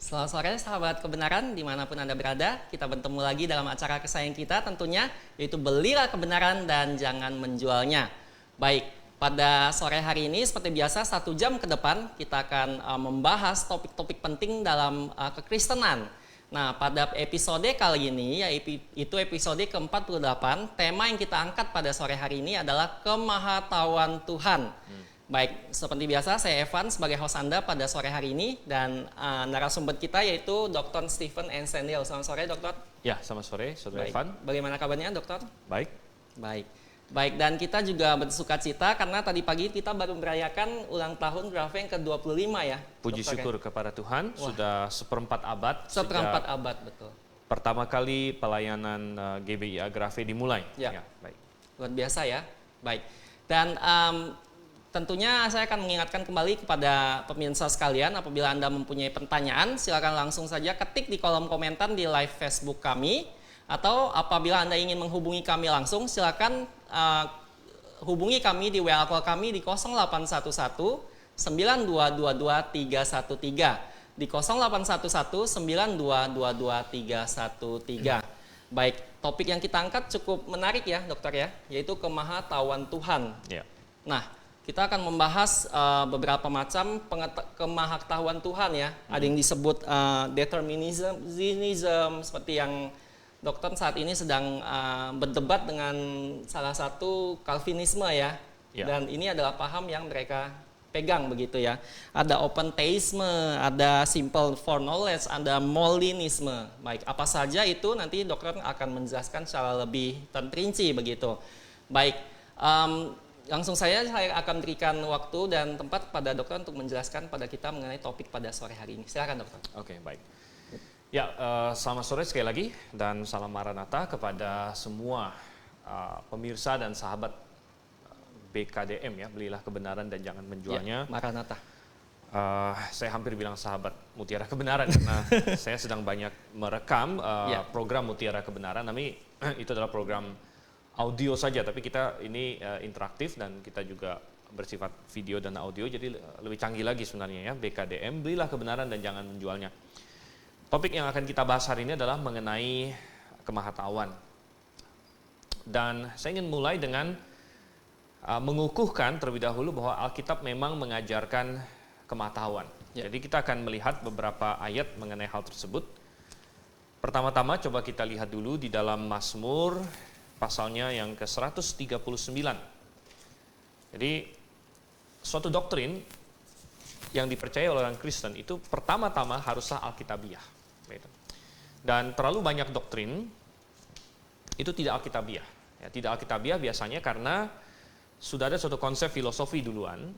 Selamat sore sahabat kebenaran dimanapun Anda berada. Kita bertemu lagi dalam acara kesayangan kita tentunya, yaitu Belilah Kebenaran dan Jangan Menjualnya. Baik, pada sore hari ini seperti biasa 1 jam ke depan kita akan membahas topik-topik penting dalam kekristenan. Nah, pada episode kali ini, yaitu episode ke-48, tema yang kita angkat pada sore hari ini adalah kemahatauan Tuhan. Baik, seperti biasa saya Evan sebagai host Anda pada sore hari ini dan narasumber kita yaitu Dr. Stephen Ensendil. Selamat sore, Dokter. Ya, selamat sore, Saudara Evan. Bagaimana kabarnya, Dokter? Baik. Baik, dan kita juga bersuka cita karena tadi pagi kita baru merayakan ulang tahun Grave yang ke-25 ya. Puji Dokter, syukur kepada Tuhan, sudah seperempat abad. Seperempat abad, betul. Pertama kali pelayanan GBIA Grave dimulai. Ya, baik. Luar biasa ya. Baik, dan tentunya saya akan mengingatkan kembali kepada pemirsa sekalian, apabila Anda mempunyai pertanyaan, silakan langsung saja ketik di kolom komentar di live Facebook kami, atau apabila Anda ingin menghubungi kami langsung, silakan hubungi kami di WA call kami di 0811 9222 313, di 0811 9222 313. Baik, topik yang kita angkat cukup menarik ya, Dokter ya, yaitu kemahatauan Tuhan. Ya. Nah, kita akan membahas beberapa macam kemahatauan Tuhan ya. Ada yang disebut determinism, seperti yang dokter saat ini sedang berdebat dengan salah satu Calvinisme ya. Dan ini adalah paham yang mereka pegang begitu ya. Ada open theism, ada simple foreknowledge, ada Molinisme. Baik, apa saja itu nanti dokter akan menjelaskan secara lebih terperinci begitu. Baik, langsung saya akan berikan waktu dan tempat pada dokter untuk menjelaskan pada kita mengenai topik pada sore hari ini. Silakan dokter. Oke, baik. Ya, selamat sore sekali lagi dan salam Maranatha kepada semua pemirsa dan sahabat BKDM ya, Belilah Kebenaran dan Jangan Menjualnya. Ya, Maranatha. Saya hampir bilang sahabat Mutiara Kebenaran karena saya sedang banyak merekam program Mutiara Kebenaran. Tapi itu adalah program audio saja, tapi kita ini interaktif dan kita juga bersifat video dan audio, jadi lebih canggih lagi sebenarnya ya, BKDM, Belilah Kebenaran dan Jangan Menjualnya. Topik yang akan kita bahas hari ini adalah mengenai kemahatauan. Dan saya ingin mulai dengan mengukuhkan terlebih dahulu bahwa Alkitab memang mengajarkan kemahatauan. Ya. Jadi kita akan melihat beberapa ayat mengenai hal tersebut. Pertama-tama coba kita lihat dulu di dalam Mazmur pasalnya yang ke-139. Jadi suatu doktrin yang dipercaya oleh orang Kristen itu pertama-tama haruslah Alkitabiah. Dan terlalu banyak doktrin itu tidak Alkitabiah. Ya, tidak Alkitabiah biasanya karena sudah ada suatu konsep filosofi duluan,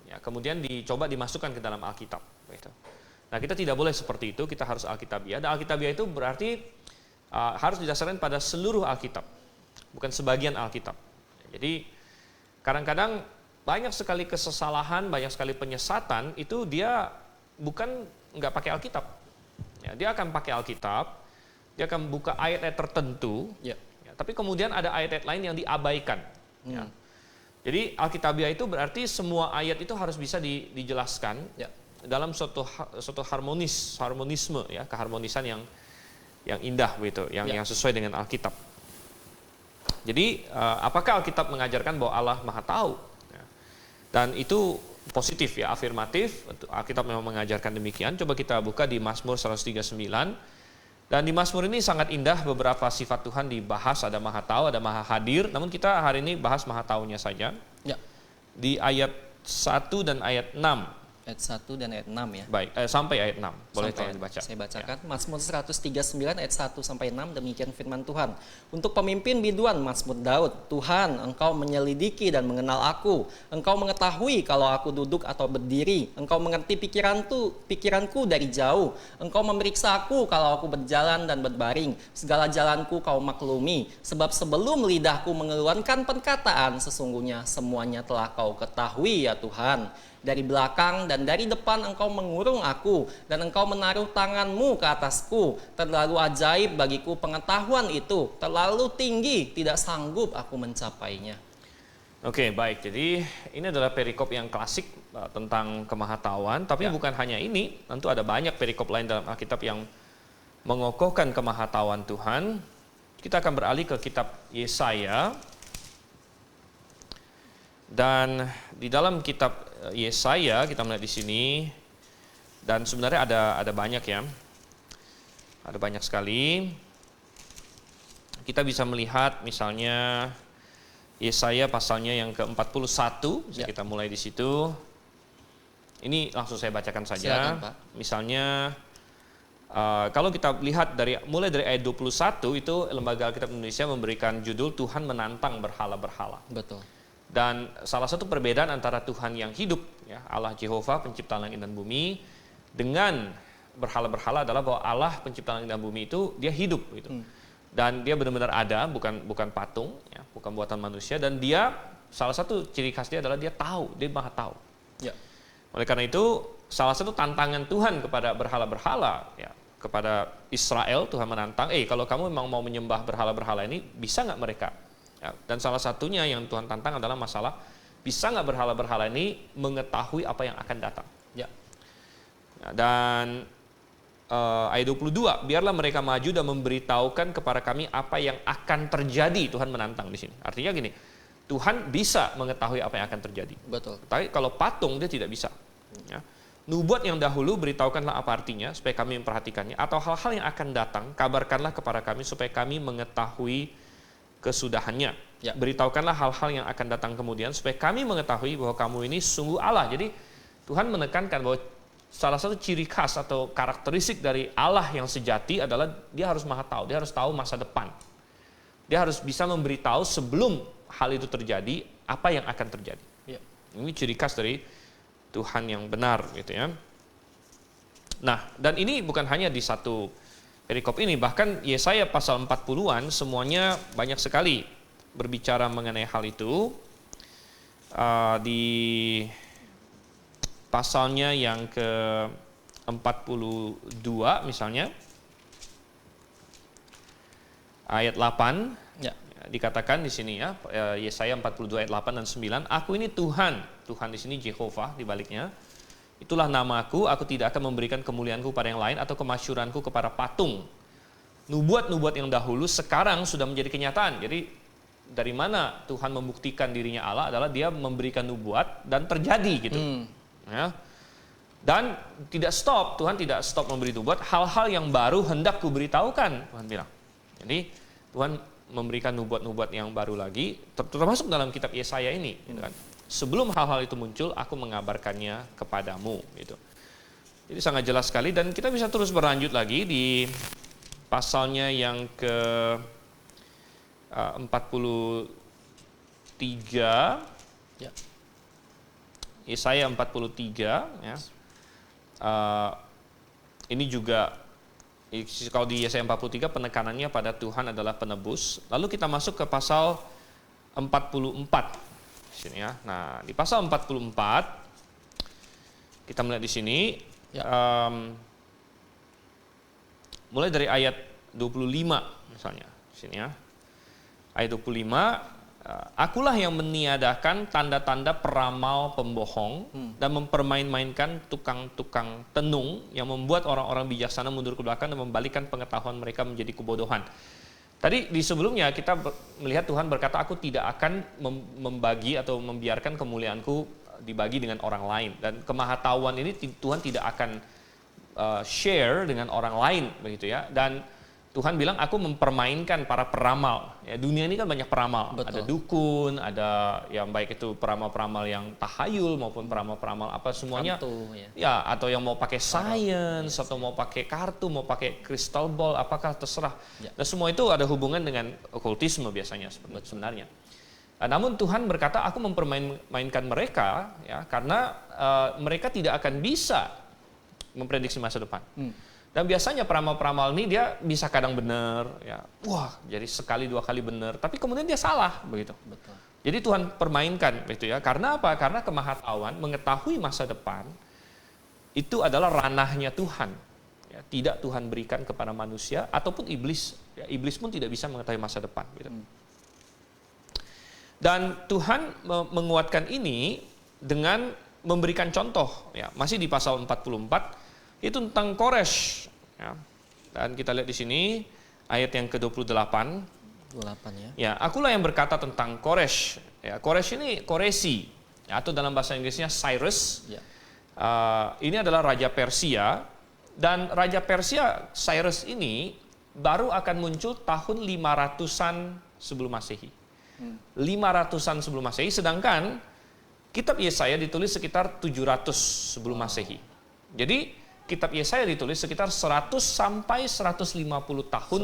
ya, kemudian dicoba dimasukkan ke dalam Alkitab. Nah, kita tidak boleh seperti itu, kita harus Alkitabiah. Dan Alkitabiah itu berarti harus didasarkan pada seluruh Alkitab, bukan sebagian Alkitab. Jadi kadang-kadang banyak sekali kesalahan, banyak sekali penyesatan itu dia bukan nggak pakai Alkitab. Ya, dia akan pakai Alkitab, dia akan buka ayat-ayat tertentu, ya, tapi kemudian ada ayat-ayat lain yang diabaikan. Ya. Jadi Alkitabiah itu berarti semua ayat itu harus bisa dijelaskan dalam suatu harmonisme, ya, keharmonisan yang indah begitu, yang sesuai dengan Alkitab. Jadi apakah Alkitab mengajarkan bahwa Allah Maha Tahu? Ya. Dan itu positif ya, afirmatif. Alkitab memang mengajarkan demikian. Coba kita buka di Mazmur 139. Dan di Mazmur ini sangat indah, beberapa sifat Tuhan dibahas, ada Maha Tahu, ada Maha Hadir. Namun kita hari ini bahas Maha Tahunya saja. Ya. Di ayat 1 dan ayat 6. Ayat 1 dan ayat 6 ya. Baik, sampai ayat 6. Boleh tolong dibaca. Saya bacakan. Ya. Mazmur 139 ayat 1 sampai 6, demikian firman Tuhan. Untuk pemimpin biduan Mazmur Daud, Tuhan, Engkau menyelidiki dan mengenal aku. Engkau mengetahui kalau aku duduk atau berdiri. Engkau mengerti pikiranku dari jauh. Engkau memeriksa aku kalau aku berjalan dan berbaring. Segala jalanku Kau maklumi. Sebab sebelum lidahku mengeluarkan perkataan, sesungguhnya semuanya telah Kau ketahui ya Tuhan. Dari belakang dan dari depan Engkau mengurung aku, dan Engkau menaruh tangan-Mu ke atasku. Terlalu ajaib bagiku pengetahuan itu, terlalu tinggi, tidak sanggup aku mencapainya. Oke, baik. Jadi ini adalah perikop yang klasik tentang kemahatauan, tapi bukan hanya ini, tentu ada banyak perikop lain dalam Alkitab yang mengokohkan kemahatauan Tuhan. Kita akan beralih ke kitab Yesaya. Dan di dalam kitab Yesaya kita melihat di sini, dan sebenarnya ada banyak ya. Ada banyak sekali. Kita bisa melihat misalnya Yesaya pasalnya yang ke-41, kita mulai di situ. Ini langsung saya bacakan saja. Silakan, Pak. Misalnya kalau kita lihat mulai dari ayat 21 itu Lembaga Alkitab Indonesia memberikan judul Tuhan menantang berhala-berhala. Betul. Dan salah satu perbedaan antara Tuhan yang hidup, ya, Allah Jehovah pencipta langit dan bumi, dengan berhala-berhala adalah bahwa Allah pencipta langit dan bumi itu dia hidup gitu. Dan dia benar-benar ada, bukan patung, ya, bukan buatan manusia. Dan dia salah satu ciri khas dia adalah dia tahu, dia maha tahu. Ya. Oleh karena itu salah satu tantangan Tuhan kepada berhala-berhala, ya, kepada Israel, Tuhan menantang, kalau kamu memang mau menyembah berhala-berhala ini, bisa nggak mereka? Ya, dan salah satunya yang Tuhan tantang adalah masalah, bisa nggak berhala-berhala ini mengetahui apa yang akan datang? Ya. Dan ayat 22, biarlah mereka maju dan memberitahukan kepada kami apa yang akan terjadi. Tuhan menantang di sini. Artinya gini, Tuhan bisa mengetahui apa yang akan terjadi. Betul. Tapi kalau patung dia tidak bisa. Ya. Nubuat yang dahulu beritahukanlah apa artinya supaya kami memperhatikannya, atau hal-hal yang akan datang kabarkanlah kepada kami supaya kami mengetahui kesudahannya. Ya. Beritahukanlah hal-hal yang akan datang kemudian supaya kami mengetahui bahwa kamu ini sungguh Allah. Jadi Tuhan menekankan bahwa salah satu ciri khas atau karakteristik dari Allah yang sejati adalah dia harus maha tahu, dia harus tahu masa depan. Dia harus bisa memberitahu sebelum hal itu terjadi apa yang akan terjadi. Ya. Ini ciri khas dari Tuhan yang benar gitu ya. Nah, dan ini bukan hanya di satu perikop ini, bahkan Yesaya pasal 40-an semuanya banyak sekali berbicara mengenai hal itu. Di pasalnya yang ke-42 misalnya, ayat 8, Ya. dikatakan di sini ya, Yesaya 42 ayat 8 dan 9, aku ini Tuhan, Tuhan di sini Jehovah di baliknya, itulah namaku, aku tidak akan memberikan kemuliaanku pada yang lain atau kemasyuranku kepada patung. Nubuat-nubuat yang dahulu sekarang sudah menjadi kenyataan. Jadi dari mana Tuhan membuktikan dirinya Allah adalah dia memberikan nubuat dan terjadi gitu. Ya. Dan tidak stop, Tuhan tidak stop memberi nubuat, hal-hal yang baru hendak kuberitahukan, Tuhan bilang. Jadi Tuhan memberikan nubuat-nubuat yang baru lagi, termasuk dalam kitab Yesaya ini, gitu kan. Sebelum hal-hal itu muncul, aku mengabarkannya kepadamu, gitu. Jadi sangat jelas sekali, dan kita bisa terus berlanjut lagi di pasalnya yang ke 43, Ya. Yesaya 43, ya. Ini juga kalau di Yesaya 43 penekanannya pada Tuhan adalah penebus. Lalu kita masuk ke pasal 44 di sini ya. Nah, di pasal 44 kita melihat di sini mulai dari ayat 25 misalnya di sini ya. Ayat 25, akulah yang meniadakan tanda-tanda peramal pembohong dan mempermain-mainkan tukang-tukang tenung yang membuat orang-orang bijaksana mundur ke belakang dan membalikkan pengetahuan mereka menjadi kebodohan. Tadi di sebelumnya kita melihat Tuhan berkata, aku tidak akan membagi atau membiarkan kemuliaanku dibagi dengan orang lain. Dan kemahatauan ini Tuhan tidak akan share dengan orang lain, begitu ya. Dan Tuhan bilang, aku mempermainkan para peramal. Ya, dunia ini kan banyak peramal. Betul. Ada dukun, ada yang baik itu peramal-peramal yang tahayul maupun peramal-peramal apa semuanya. Hantu, ya. Ya, atau yang mau pakai science, atau mau pakai kartu, mau pakai crystal ball, apakah terserah. Ya. Dan semua itu ada hubungan dengan okultisme biasanya sebenarnya. Namun Tuhan berkata, aku mempermainkan mereka ya karena mereka tidak akan bisa memprediksi masa depan. Dan biasanya peramal-peramal ini dia bisa kadang benar, ya, wah, jadi sekali dua kali benar, tapi kemudian dia salah, begitu. Betul. Jadi Tuhan permainkan, begitu ya. Karena apa? Karena kemahatauan mengetahui masa depan itu adalah ranahnya Tuhan. Ya, tidak Tuhan berikan kepada manusia ataupun iblis. Ya, iblis pun tidak bisa mengetahui masa depan. Gitu. Dan Tuhan menguatkan ini dengan memberikan contoh, ya, masih di pasal 44 itu tentang Koresh, ya. Dan kita lihat di sini ayat yang ke-28. 28 ya. Ya, akulah yang berkata tentang Koresh. Ya, Koresh ini Koresi, ya, atau dalam bahasa Inggrisnya Cyrus. Ya. Ini adalah raja Persia, dan raja Persia Cyrus ini baru akan muncul tahun 500-an sebelum Masehi. 500-an sebelum Masehi, sedangkan kitab Yesaya ditulis sekitar 700 sebelum Masehi. Jadi kitab Yesaya ditulis sekitar 100 sampai 150 tahun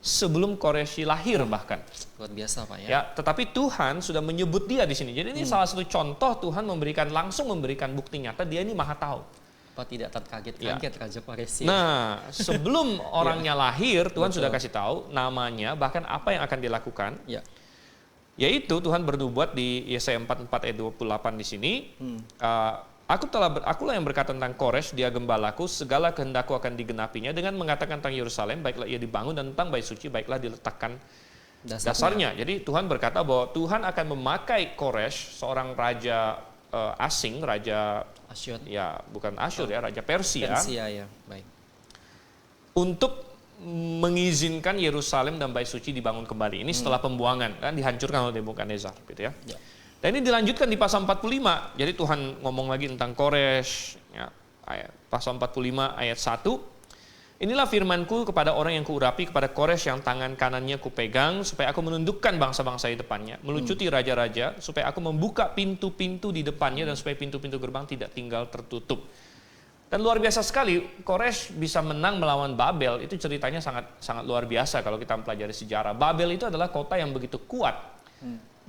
sebelum Koreshi lahir bahkan. Luar biasa Pak ya. Ya, tetapi Tuhan sudah menyebut dia di sini. Jadi ini salah satu contoh Tuhan langsung memberikan bukti nyata dia ini Maha Tahu. Apa tidak terkaget-kaget Raja Koreshi. Nah, sebelum orangnya lahir, Tuhan sudah kasih tahu namanya, bahkan apa yang akan dilakukan. Ya. Yaitu Tuhan bernubuat di Yesaya 44 ayat 28 di sini. Akulah yang berkata tentang Koresh, dia gembalaku, segala kehendakku akan digenapinya, dengan mengatakan tentang Yerusalem, baiklah ia dibangun, dan tentang bait suci, baiklah diletakkan dasarnya. Jadi Tuhan berkata bahwa Tuhan akan memakai Koresh, seorang raja asing, raja Asyur. Ya, bukan Asyur ya, raja Persia. Persia ya, baik. Untuk mengizinkan Yerusalem dan bait suci dibangun kembali. Ini setelah pembuangan, kan dihancurkan oleh Nebukadnezar, gitu ya. Dan ini dilanjutkan di pasal 45. Jadi Tuhan ngomong lagi tentang Koresh, ya, pasal 45 ayat 1. Inilah firmanku kepada orang yang kuurapi, kepada Koresh yang tangan kanannya kupegang, supaya aku menundukkan bangsa-bangsa di depannya, melucuti raja-raja, supaya aku membuka pintu-pintu di depannya, dan supaya pintu-pintu gerbang tidak tinggal tertutup. Dan luar biasa sekali, Koresh bisa menang melawan Babel, itu ceritanya sangat luar biasa kalau kita mempelajari sejarah. Babel itu adalah kota yang begitu kuat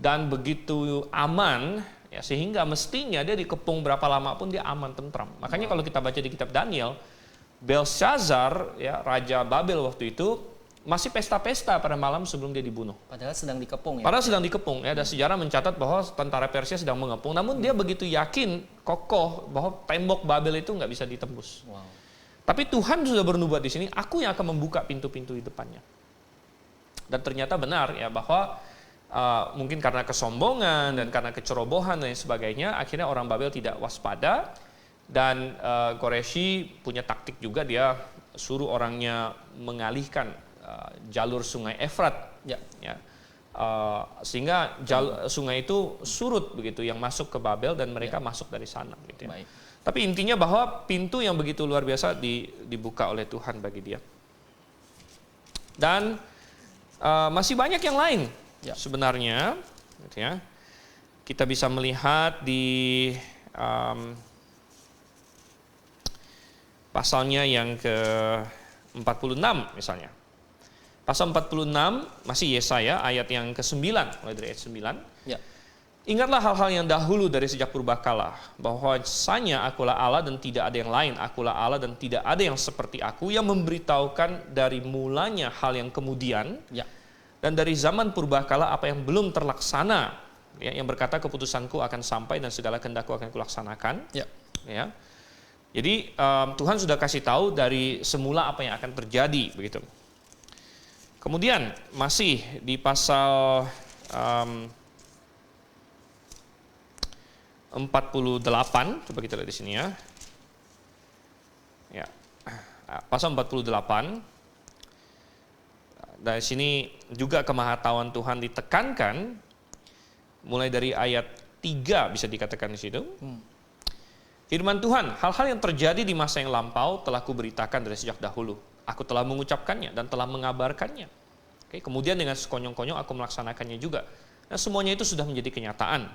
dan begitu aman, ya, sehingga mestinya dia dikepung berapa lama pun dia aman, tentram. Makanya kalau kita baca di kitab Daniel, Belshazzar, ya, raja Babel waktu itu masih pesta-pesta pada malam sebelum dia dibunuh. Padahal sedang dikepung ya. Padahal sedang dikepung, ya. Ada sejarah mencatat bahwa tentara Persia sedang mengepung, namun dia begitu yakin, kokoh bahwa tembok Babel itu nggak bisa ditembus. Wow. Tapi Tuhan sudah bernubuat di sini, aku yang akan membuka pintu-pintu di depannya. Dan ternyata benar, ya, bahwa mungkin karena kesombongan dan karena kecerobohan dan sebagainya, akhirnya orang Babel tidak waspada. Dan Koreshi punya taktik juga, dia suruh orangnya mengalihkan jalur sungai Efrat, ya. Sehingga sungai itu surut begitu, yang masuk ke Babel, dan mereka masuk dari sana. Gitu ya. Tapi intinya bahwa pintu yang begitu luar biasa dibuka oleh Tuhan bagi dia. Dan masih banyak yang lain sebenarnya. Gitu ya. Kita bisa melihat di pasalnya yang ke-46 misalnya. Pasal 46 masih Yesaya ayat yang ke-9, mulai dari ayat 9. Ya. Ingatlah hal-hal yang dahulu dari sejak purbakala, bahwasanya akulah Allah dan tidak ada yang lain, akulah Allah dan tidak ada yang seperti aku, yang memberitahukan dari mulanya hal yang kemudian, dan dari zaman purbakala apa yang belum terlaksana, ya, yang berkata keputusanku akan sampai dan segala kehendakku akan kulaksanakan. Ya. Jadi Tuhan sudah kasih tahu dari semula apa yang akan terjadi, begitu. Kemudian masih di pasal 48, coba kita lihat di sini ya. Ya, pasal 48. Dari sini juga kemahatauan Tuhan ditekankan, mulai dari ayat 3 bisa dikatakan di situ. Firman Tuhan, hal-hal yang terjadi di masa yang lampau telah kuberitakan dari sejak dahulu. Aku telah mengucapkannya dan telah mengabarkannya. Oke, kemudian dengan sekonyong-konyong aku melaksanakannya juga. Nah, semuanya itu sudah menjadi kenyataan.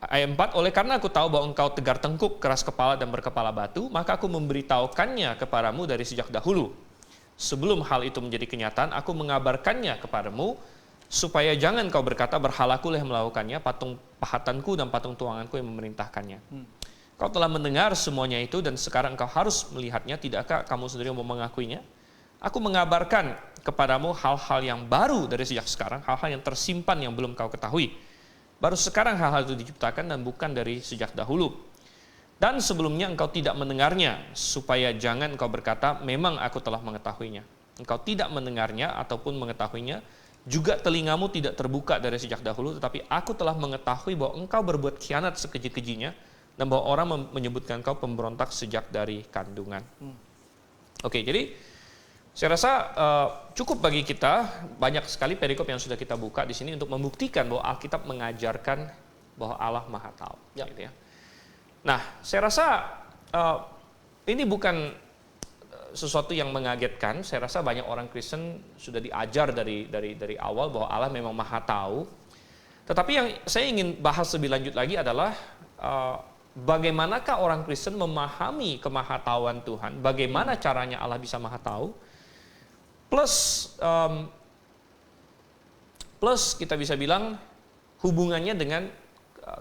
Ayat 4, oleh karena aku tahu bahwa engkau tegar tengkuk, keras kepala dan berkepala batu, maka aku memberitahukannya kepadamu dari sejak dahulu. Sebelum hal itu menjadi kenyataan, aku mengabarkannya kepadamu, supaya jangan kau berkata berhalaku yang melakukannya, patung pahatanku dan patung tuanganku yang memerintahkannya. Kau telah mendengar semuanya itu dan sekarang kau harus melihatnya, tidakkah kamu sendiri mau mengakuinya? Aku mengabarkan kepadamu hal-hal yang baru dari sejak sekarang, hal-hal yang tersimpan yang belum kau ketahui. Baru sekarang hal-hal itu diciptakan dan bukan dari sejak dahulu. Dan sebelumnya engkau tidak mendengarnya, supaya jangan engkau berkata, memang aku telah mengetahuinya. Engkau tidak mendengarnya ataupun mengetahuinya, juga telingamu tidak terbuka dari sejak dahulu, tetapi aku telah mengetahui bahwa engkau berbuat khianat sekeji-kejinya, dan bahwa orang menyebutkan engkau pemberontak sejak dari kandungan. Oke, jadi saya rasa cukup bagi kita, banyak sekali perikop yang sudah kita buka di sini untuk membuktikan bahwa Alkitab mengajarkan bahwa Allah Maha Tahu. Gitu ya. Nah, saya rasa ini bukan sesuatu yang mengagetkan. Saya rasa banyak orang Kristen sudah diajar dari awal bahwa Allah memang Maha Tahu. Tetapi yang saya ingin bahas lebih lanjut lagi adalah bagaimanakah orang Kristen memahami kemahatauan Tuhan, bagaimana caranya Allah bisa Maha Tahu, plus kita bisa bilang hubungannya dengan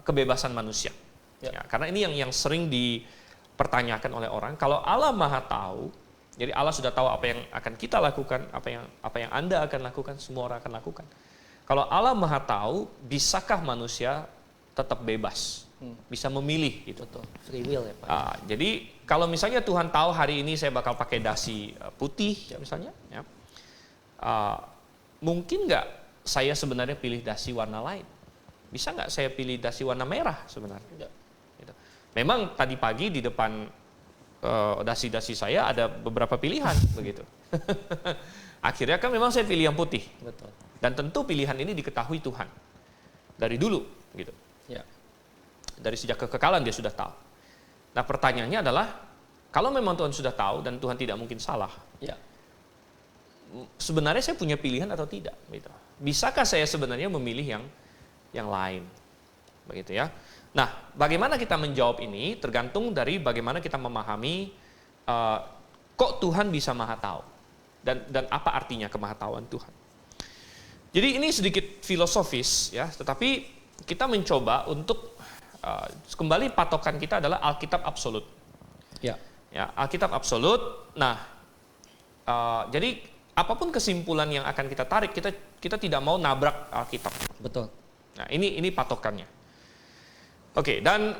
kebebasan manusia. Ya, karena ini yang sering dipertanyakan oleh orang. Kalau Allah Maha Tahu, jadi Allah sudah tahu apa yang akan kita lakukan, apa yang Anda akan lakukan, semua orang akan lakukan. Kalau Allah Maha Tahu, bisakah manusia tetap bebas, bisa memilih gitu? Betul. Free will ya Pak. Jadi kalau misalnya Tuhan tahu hari ini saya bakal pakai dasi putih, misalnya, ya, mungkin nggak saya sebenarnya pilih dasi warna lain? Bisa nggak saya pilih dasi warna merah sebenarnya? Gitu. Memang tadi pagi di depan dasi-dasi saya ada beberapa pilihan begitu. Akhirnya kan memang saya pilih yang putih. Betul. Dan tentu pilihan ini diketahui Tuhan dari dulu gitu. Ya. Dari sejak kekekalan dia sudah tahu. Nah, pertanyaannya adalah kalau memang Tuhan sudah tahu dan Tuhan tidak mungkin salah. Ya. Sebenarnya saya punya pilihan atau tidak gitu. Bisakah saya sebenarnya memilih yang lain? Begitu ya. Nah, bagaimana kita menjawab ini tergantung dari bagaimana kita memahami kok Tuhan bisa Maha Tahu dan apa artinya kemahatauan Tuhan. Jadi ini sedikit filosofis ya, tetapi kita mencoba untuk kembali patokan kita adalah Alkitab absolut. Ya, Alkitab absolut. Nah, jadi apapun kesimpulan yang akan kita tarik, kita tidak mau nabrak Alkitab. Betul. Nah, ini patokannya. Oke, dan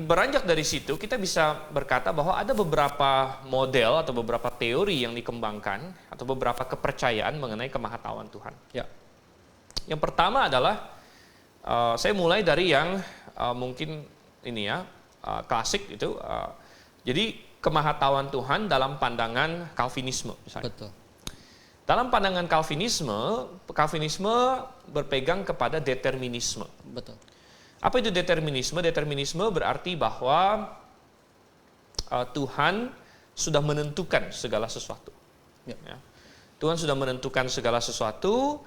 beranjak dari situ kita bisa berkata bahwa ada beberapa model atau beberapa teori yang dikembangkan atau beberapa kepercayaan mengenai kemahatauan Tuhan. Ya. Yang pertama adalah saya mulai dari yang mungkin ini ya klasik itu. Jadi kemahatauan Tuhan dalam pandangan Calvinisme misalnya. Betul. Dalam pandangan Calvinisme berpegang kepada determinisme. Betul. Apa itu determinisme? Determinisme berarti bahwa Tuhan sudah menentukan segala sesuatu. Ya. Tuhan sudah menentukan segala sesuatu.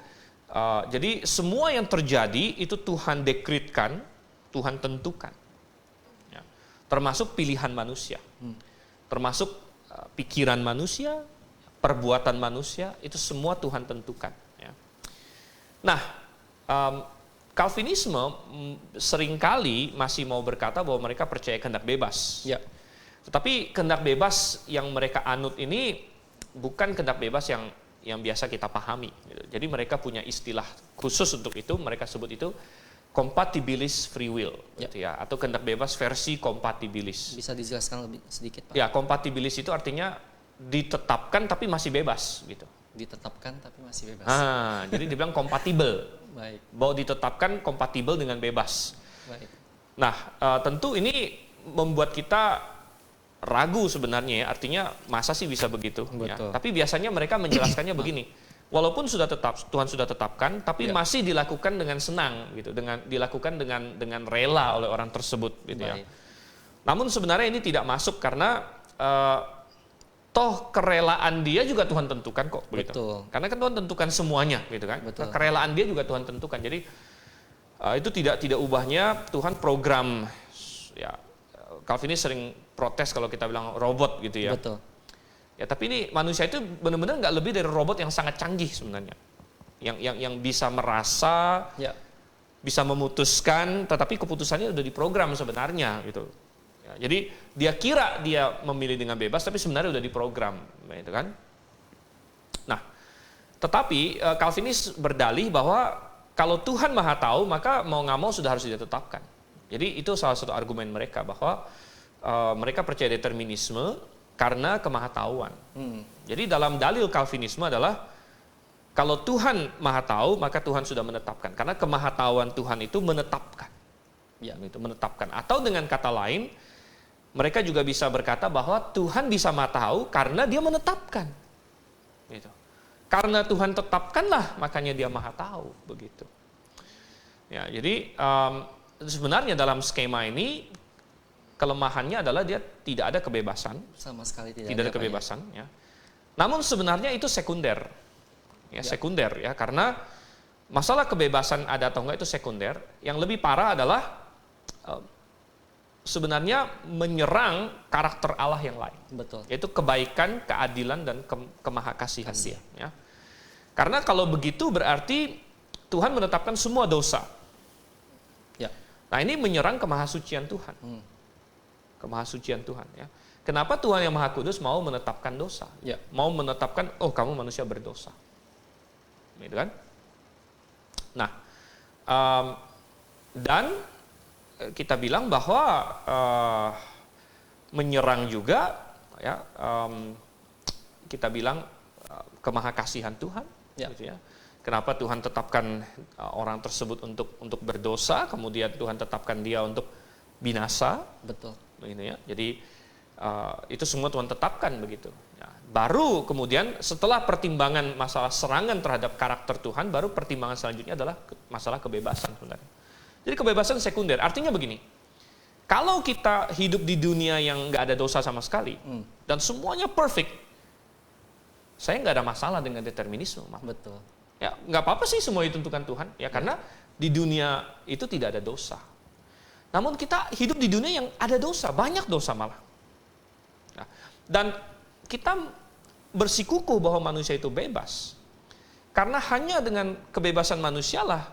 Jadi semua yang terjadi itu Tuhan dekretkan, Tuhan tentukan. Ya. Termasuk pilihan manusia, termasuk pikiran manusia, perbuatan manusia, itu semua Tuhan tentukan. Ya. Nah, Calvinisme seringkali masih mau berkata bahwa mereka percaya kehendak bebas. Ya. Tetapi kehendak bebas yang mereka anut ini bukan kehendak bebas yang biasa kita pahami. Jadi mereka punya istilah khusus untuk itu, mereka sebut itu compatibilis free will, gitu ya, atau kehendak bebas versi compatibilis. Bisa dijelaskan lebih sedikit, Pak? Ya, compatibilis itu artinya ditetapkan tapi masih bebas, gitu. Ditetapkan tapi masih bebas. Jadi dibilang kompatibel. Baik. Bahwa ditetapkan kompatibel dengan bebas. Baik. Nah, tentu ini membuat kita ragu sebenarnya ya. Artinya masa sih bisa begitu? Ya. Tapi biasanya mereka menjelaskannya begini. Walaupun Tuhan sudah tetapkan, tapi masih dilakukan dengan senang, gitu. Dilakukan dengan rela oleh orang tersebut, gitu ya. Namun sebenarnya ini tidak masuk karena toh kerelaan dia juga Tuhan tentukan kok, begitu. Betul. Karena kan Tuhan tentukan semuanya, gitu kan. Betul. Kerelaan dia juga Tuhan tentukan. Jadi itu tidak ubahnya Tuhan program. Ya, Calvinis sering protes kalau kita bilang robot, gitu ya. Betul. Ya, tapi ini manusia itu benar-benar nggak lebih dari robot yang sangat canggih sebenarnya. Yang bisa merasa, bisa memutuskan, tetapi keputusannya udah diprogram sebenarnya, gitu. Jadi dia kira dia memilih dengan bebas, tapi sebenarnya udah diprogram, gitu kan? Nah, tetapi Calvinis berdalih bahwa kalau Tuhan Maha Tahu, maka mau nggak mau sudah harus ditetapkan. Jadi itu salah satu argumen mereka bahwa mereka percaya determinisme karena kemahatauan. Jadi dalam dalil Calvinisme adalah Kalau Tuhan Maha Tahu, maka Tuhan sudah menetapkan. Karena kemahatauan Tuhan itu menetapkan. Ya. Itu menetapkan. Atau dengan kata lain, mereka juga bisa berkata bahwa Tuhan bisa Maha Tahu karena Dia menetapkan. Gitu. Karena Tuhan tetapkanlah, makanya Dia Maha Tahu, begitu. Ya, jadi sebenarnya dalam skema ini kelemahannya adalah dia tidak ada kebebasan, Sama sekali tidak ada ada kebebasan. Ya. Namun sebenarnya itu sekunder, sekunder ya, karena masalah kebebasan ada atau enggak itu sekunder. Yang lebih parah adalah sebenarnya menyerang karakter Allah yang lain. Betul. Yaitu kebaikan, keadilan, dan kemahakasihan Dia. Ya. Karena kalau begitu berarti Tuhan menetapkan semua dosa. Ya. Nah ini menyerang kemahasucian Tuhan. Kemahasucian Tuhan. Ya. Kenapa Tuhan yang Maha Kudus mau menetapkan dosa? Ya. Mau menetapkan, oh kamu manusia berdosa. Gitu kan? Nah, dan kita bilang bahwa menyerang juga, ya, kita bilang kemahakasihan Tuhan. Ya. Gitu ya. Kenapa Tuhan tetapkan orang tersebut untuk berdosa, kemudian Tuhan tetapkan dia untuk binasa. Betul. Begini ya. Jadi itu semua Tuhan tetapkan begitu. Ya. Baru kemudian setelah pertimbangan masalah serangan terhadap karakter Tuhan, baru pertimbangan selanjutnya adalah masalah kebebasan sebenarnya. Jadi kebebasan sekunder. Artinya begini, kalau kita hidup di dunia yang nggak ada dosa sama sekali dan semuanya perfect, saya nggak ada masalah dengan determinisme. Betul. Ya nggak apa-apa sih semua ditentukan Tuhan. Ya karena di dunia itu tidak ada dosa. Namun kita hidup di dunia yang ada dosa, banyak dosa malah. Nah, dan kita bersikukuh bahwa manusia itu bebas. Karena hanya dengan kebebasan manusialah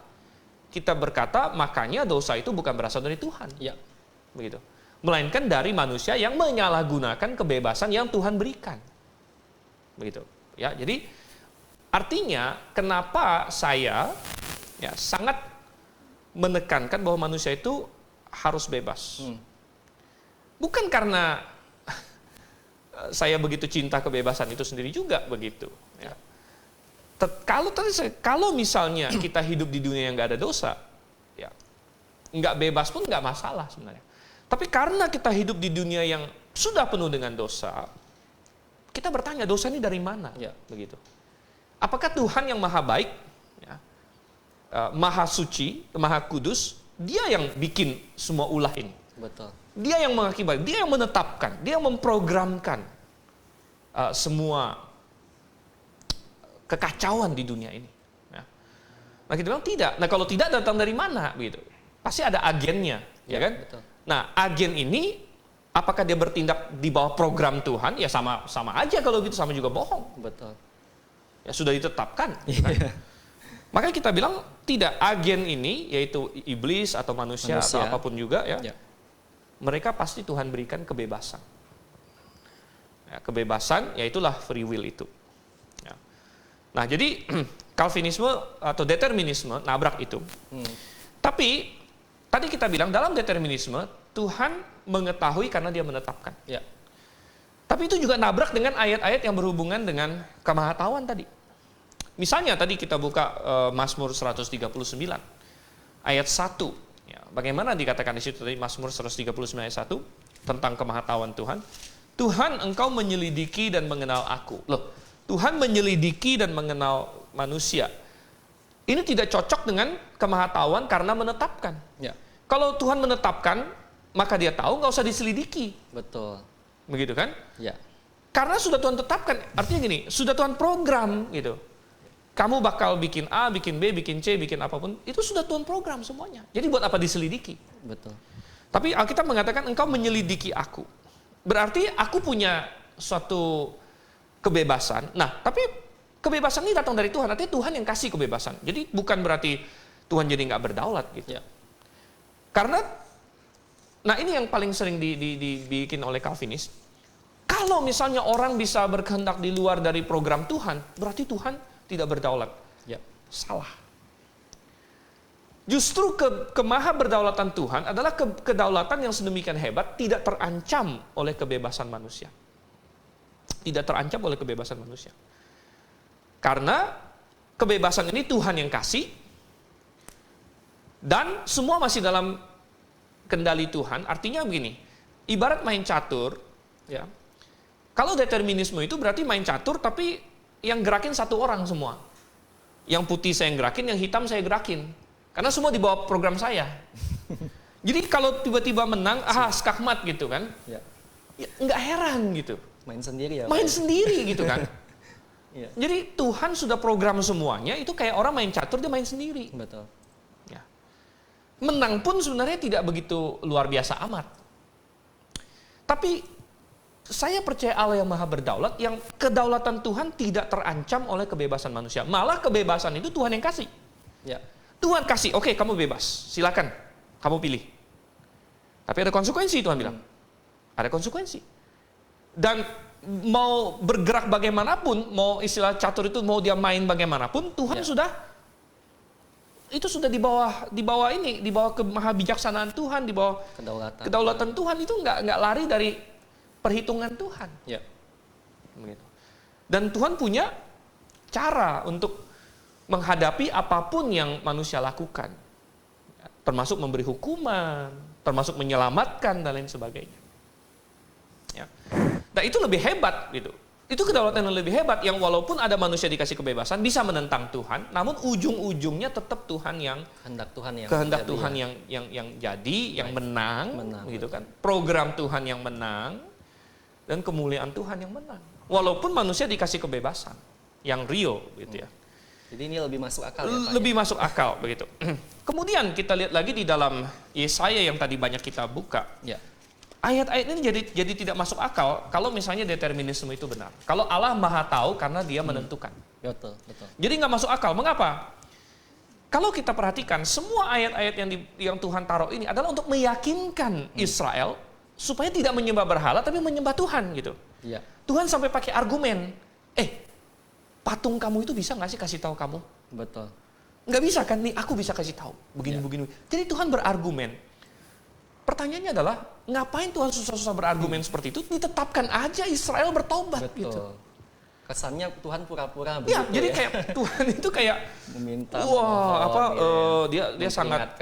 kita berkata, makanya dosa itu bukan berasal dari Tuhan. Ya. Begitu. Melainkan dari manusia yang menyalahgunakan kebebasan yang Tuhan berikan. Begitu. Ya, jadi artinya kenapa saya sangat menekankan bahwa manusia itu harus bebas. Bukan karena saya begitu cinta kebebasan itu sendiri juga begitu. Ya. Kalau misalnya kita hidup di dunia yang nggak ada dosa, ya nggak bebas pun nggak masalah sebenarnya. Tapi karena kita hidup di dunia yang sudah penuh dengan dosa, kita bertanya dosa ini dari mana? Ya. Begitu. Apakah Tuhan yang maha baik, ya, maha suci, maha kudus, Dia yang bikin semua ulah ini? Betul. Dia yang mengakibatkan, Dia yang menetapkan, Dia yang memprogramkan semua kekacauan di dunia ini. Nah kita bilang tidak. Nah kalau tidak datang dari mana? Begitu. Pasti ada agennya, ya kan? Betul. Nah agen ini, apakah dia bertindak di bawah program Tuhan? Ya sama aja kalau gitu, sama juga bohong. Betul. Ya sudah ditetapkan. Kan? Makanya kita bilang tidak, agen ini yaitu iblis atau manusia atau apapun juga ya. Mereka pasti Tuhan berikan kebebasan. Ya, kebebasan yaitulah free will itu. Ya. Nah, jadi Calvinisme atau determinisme nabrak itu. Tapi tadi kita bilang dalam determinisme Tuhan mengetahui karena Dia menetapkan. Ya. Tapi itu juga nabrak dengan ayat-ayat yang berhubungan dengan kemahatauan tadi. Misalnya tadi kita buka Mazmur 139 ayat 1. Ya, bagaimana dikatakan di situ tadi Mazmur 139 ayat 1 tentang kemahatauan Tuhan? Tuhan, Engkau menyelidiki dan mengenal aku. Loh, Tuhan menyelidiki dan mengenal manusia. Ini tidak cocok dengan kemahatauan karena menetapkan. Ya. Kalau Tuhan menetapkan, maka Dia tahu, nggak usah diselidiki. Betul. Begitu kan? Ya. Karena sudah Tuhan tetapkan, artinya gini, sudah Tuhan program gitu. Kamu bakal bikin A, bikin B, bikin C, bikin apapun, itu sudah Tuhan program semuanya. Jadi buat apa diselidiki? Betul. Tapi Alkitab mengatakan engkau menyelidiki aku. Berarti aku punya suatu kebebasan. Nah, tapi kebebasan ini datang dari Tuhan, artinya Tuhan yang kasih kebebasan. Jadi bukan berarti Tuhan jadi nggak berdaulat gitu. Ya. Karena, nah ini yang paling sering dibikin oleh Calvinis. Kalau misalnya orang bisa berkehendak di luar dari program Tuhan, berarti Tuhan tidak berdaulat. Ya. Salah. Justru kemaha berdaulatan Tuhan adalah kedaulatan yang sedemikian hebat, tidak terancam oleh kebebasan manusia. Tidak terancam oleh kebebasan manusia. Karena kebebasan ini Tuhan yang kasih, dan semua masih dalam kendali Tuhan. Artinya begini, ibarat main catur, ya. Kalau determinisme itu berarti main catur, tapi yang gerakin satu orang semua. Yang putih saya yang gerakin, yang hitam saya gerakin. Karena semua di bawah program saya. Jadi kalau tiba-tiba menang, skakmat gitu kan. Ya, nggak heran gitu. Main sendiri ya. Main sendiri gitu kan. Ya. Jadi Tuhan sudah program semuanya, itu kayak orang main catur, dia main sendiri. Betul. Ya. Menang pun sebenarnya tidak begitu luar biasa amat. Tapi saya percaya Allah yang maha berdaulat, yang kedaulatan Tuhan tidak terancam oleh kebebasan manusia. Malah kebebasan itu Tuhan yang kasih. Ya. Tuhan kasih, oke, kamu bebas, silakan, kamu pilih. Tapi ada konsekuensi, Tuhan bilang. Ada konsekuensi. Dan mau bergerak bagaimanapun, mau istilah catur itu mau dia main bagaimanapun, Tuhan sudah di bawah ini, di bawah kemahabijaksanaan Tuhan, di bawah kedaulatan Tuhan, itu nggak lari dari perhitungan Tuhan. Ya. Begitu. Dan Tuhan punya cara untuk menghadapi apapun yang manusia lakukan, termasuk memberi hukuman, termasuk menyelamatkan dan lain sebagainya. Ya. Nah itu lebih hebat gitu. Itu kedaulatan yang lebih hebat, yang walaupun ada manusia dikasih kebebasan bisa menentang Tuhan, namun ujung-ujungnya tetap Tuhan yang kehendak Tuhan yang jadi, yang menang gitu kan. Program Tuhan yang menang dan kemuliaan Tuhan yang menang. Walaupun manusia dikasih kebebasan yang real gitu ya. Jadi ini lebih masuk akal ya, Pak? Lebih masuk akal begitu. Kemudian kita lihat lagi di dalam Yesaya yang tadi banyak kita buka. Ya. Ayat-ayat ini jadi tidak masuk akal kalau misalnya determinisme itu benar. Kalau Allah maha tahu karena dia menentukan. Betul. Jadi nggak masuk akal. Mengapa? Kalau kita perhatikan semua ayat-ayat yang Tuhan taruh ini adalah untuk meyakinkan Israel supaya tidak menyembah berhala tapi menyembah Tuhan gitu. Ya. Tuhan sampai pakai argumen. Patung kamu itu bisa nggak sih kasih tahu kamu? Betul. Nggak bisa kan? Nih aku bisa kasih tahu. Begini. Jadi Tuhan berargumen. Pertanyaannya adalah, ngapain Tuhan susah-susah berargumen seperti itu? Ditetapkan aja Israel bertobat. Betul. Gitu. Kesannya Tuhan pura-pura begitu. Jadi kayak Tuhan itu kayak meminta. Dia sangat.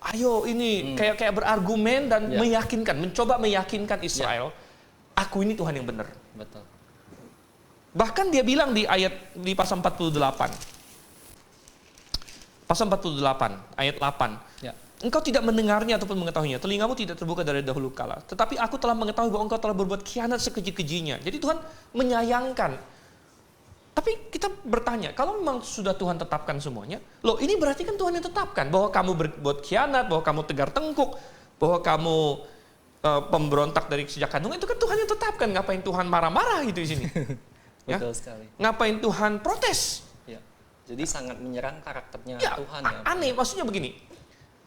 Ayo ini kayak berargumen dan meyakinkan, mencoba meyakinkan Israel. Aku ini Tuhan yang benar. Betul. Bahkan dia bilang di pasal 48. Pasal 48 ayat 8. Ya. Engkau tidak mendengarnya ataupun mengetahuinya. Telingamu tidak terbuka dari dahulu kala. Tetapi aku telah mengetahui bahwa engkau telah berbuat khianat sekeji-kejinya. Jadi Tuhan menyayangkan. Tapi kita bertanya, kalau memang sudah Tuhan tetapkan semuanya, loh ini berarti kan Tuhan yang tetapkan. Bahwa kamu berbuat khianat, bahwa kamu tegar tengkuk, bahwa kamu pemberontak dari sejak kandungan, itu kan Tuhan yang tetapkan. Ngapain Tuhan marah-marah gitu di sini? Betul sekali. Ngapain Tuhan protes? Ya. Jadi sangat menyerang karakternya ya, Tuhan. Ya, aneh, maksudnya begini.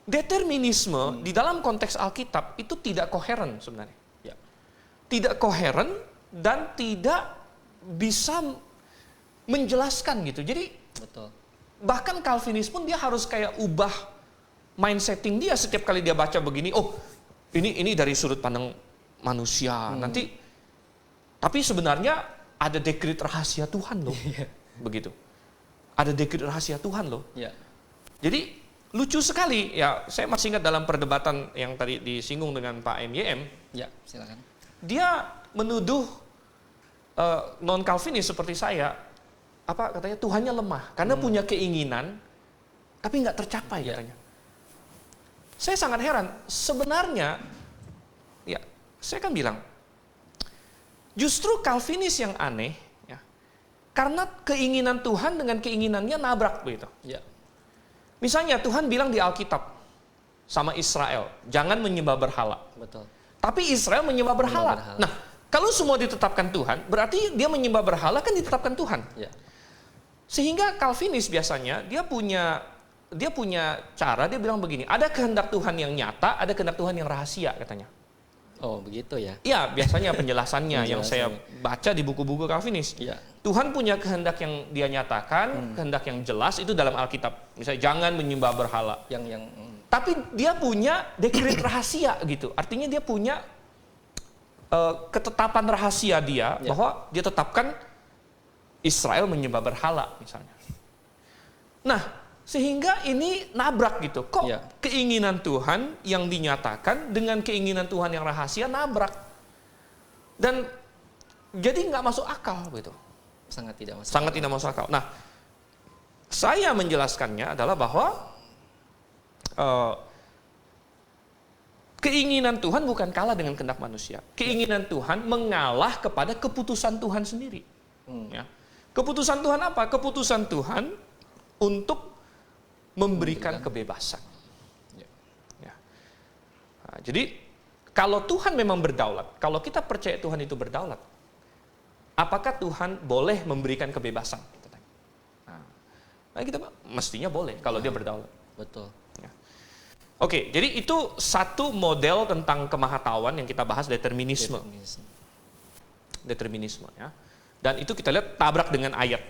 Determinisme di dalam konteks Alkitab itu tidak koheren sebenarnya. Ya. Tidak koheren dan tidak bisa menjelaskan gitu. Jadi betul. Bahkan Calvinis pun dia harus kayak ubah mindsetting dia setiap kali dia baca begini. Oh, ini dari sudut pandang manusia. Nanti tapi sebenarnya ada dekret rahasia Tuhan loh. Begitu. Ada dekret rahasia Tuhan loh. Ya. Jadi lucu sekali, ya saya masih ingat dalam perdebatan yang tadi disinggung dengan Pak MYM. Ya, silakan. Dia menuduh non-Calvinis seperti saya, katanya Tuhannya lemah, karena punya keinginan, tapi nggak tercapai katanya. Saya sangat heran, sebenarnya, ya saya kan bilang, justru Calvinis yang aneh, ya, karena keinginan Tuhan dengan keinginannya nabrak begitu. Ya. Misalnya Tuhan bilang di Alkitab sama Israel, jangan menyembah berhala. Betul. Tapi Israel menyembah berhala. Nah, kalau semua ditetapkan Tuhan, berarti dia menyembah berhala kan ditetapkan Tuhan. Ya. Sehingga Calvinis biasanya dia punya cara, dia bilang begini, ada kehendak Tuhan yang nyata, ada kehendak Tuhan yang rahasia katanya. Oh, begitu ya? Iya, biasanya penjelasannya yang saya baca di buku-buku Calvinis. Ya. Tuhan punya kehendak yang dia nyatakan, kehendak yang jelas itu dalam Alkitab. Misalnya jangan menyembah berhala. Tapi dia punya dekret rahasia gitu. Artinya dia punya ketetapan rahasia dia bahwa dia tetapkan Israel menyembah berhala misalnya. Nah, sehingga ini nabrak gitu. Kok Ya. keinginan Tuhan yang dinyatakan dengan keinginan Tuhan yang rahasia nabrak. Dan jadi nggak masuk akal gitu. Sangat tidak masuk Sangat akal. tidak masuk akal. Nah, saya menjelaskannya adalah bahwa keinginan Tuhan bukan kalah dengan kehendak manusia. Keinginan Tuhan mengalah kepada keputusan Tuhan sendiri. Ya. Keputusan Tuhan apa? Keputusan Tuhan untuk memberikan kebebasan. Ya. Ya. Nah, jadi kalau Tuhan memang berdaulat, kalau kita percaya Tuhan itu berdaulat, apakah Tuhan boleh memberikan kebebasan? Nah, kita mestinya boleh kalau dia berdaulat. Betul. Oke, jadi itu satu model tentang kemahatauan yang kita bahas, determinisme. Determinisme ya. Dan itu kita lihat tabrak dengan ayat.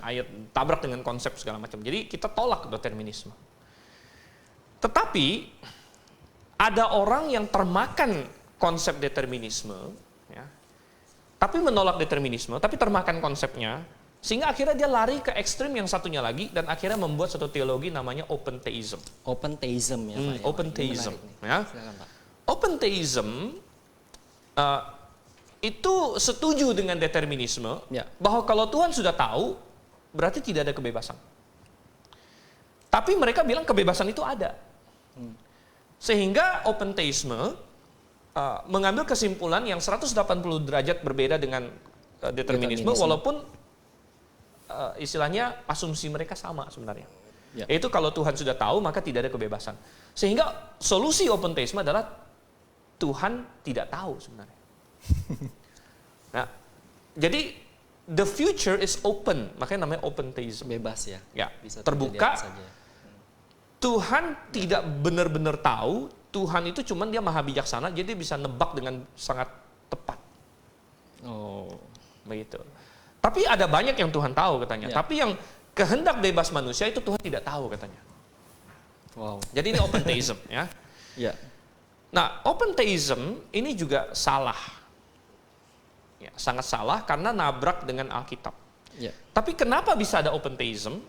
Ayat, tabrak dengan konsep segala macam. Jadi kita tolak determinisme. Tetapi ada orang yang termakan konsep determinisme ya. Tapi menolak determinisme, tapi termakan konsepnya. Sehingga akhirnya dia lari ke ekstrim yang satunya lagi dan akhirnya membuat satu teologi namanya open theism. Open theism ya Pak. Open theism. Ya. Silakan Pak. Open theism itu setuju dengan determinisme Ya. bahwa kalau Tuhan sudah tahu berarti tidak ada kebebasan. Tapi mereka bilang kebebasan itu ada. Sehingga open theism mengambil kesimpulan yang 180 derajat berbeda dengan determinisme walaupun istilahnya asumsi mereka sama sebenarnya. Ya. Yaitu kalau Tuhan sudah tahu maka tidak ada kebebasan. Sehingga solusi open theism adalah Tuhan tidak tahu sebenarnya. Nah, jadi the future is open, makanya namanya open theism. Bebas ya. Ya, Bisa terbuka. terjadi apa saja. Tuhan tidak benar-benar tahu. Tuhan itu cuman dia maha bijaksana, jadi dia bisa nebak dengan sangat tepat. Oh, Begitu. Tapi ada banyak yang Tuhan tahu katanya. Ya. Tapi yang kehendak bebas manusia itu Tuhan tidak tahu katanya. wow. Jadi ini open theism ya. Ya. Nah, open theism ini juga salah. Ya, sangat salah karena nabrak dengan Alkitab. Ya. Tapi kenapa bisa ada open theism?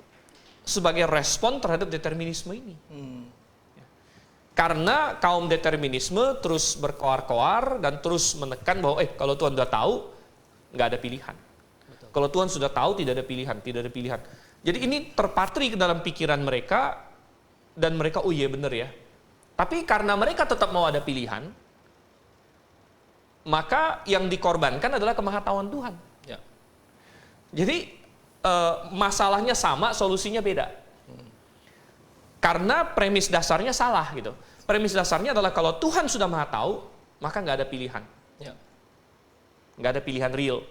Sebagai respon terhadap determinisme ini. Ya. Karena kaum determinisme terus berkoar-koar dan terus menekan bahwa kalau Tuhan sudah tahu, nggak ada pilihan. Kalau Tuhan sudah tahu tidak ada pilihan, tidak ada pilihan. Jadi ini terpatri ke dalam pikiran mereka dan mereka oh iya benar ya. Tapi karena mereka tetap mau ada pilihan, maka yang dikorbankan adalah kemahatauan Tuhan. Ya. Jadi masalahnya sama, solusinya beda. Karena premis dasarnya salah gitu. Premis dasarnya adalah kalau Tuhan sudah maha tahu, maka nggak ada pilihan. Ya. Nggak ada pilihan real.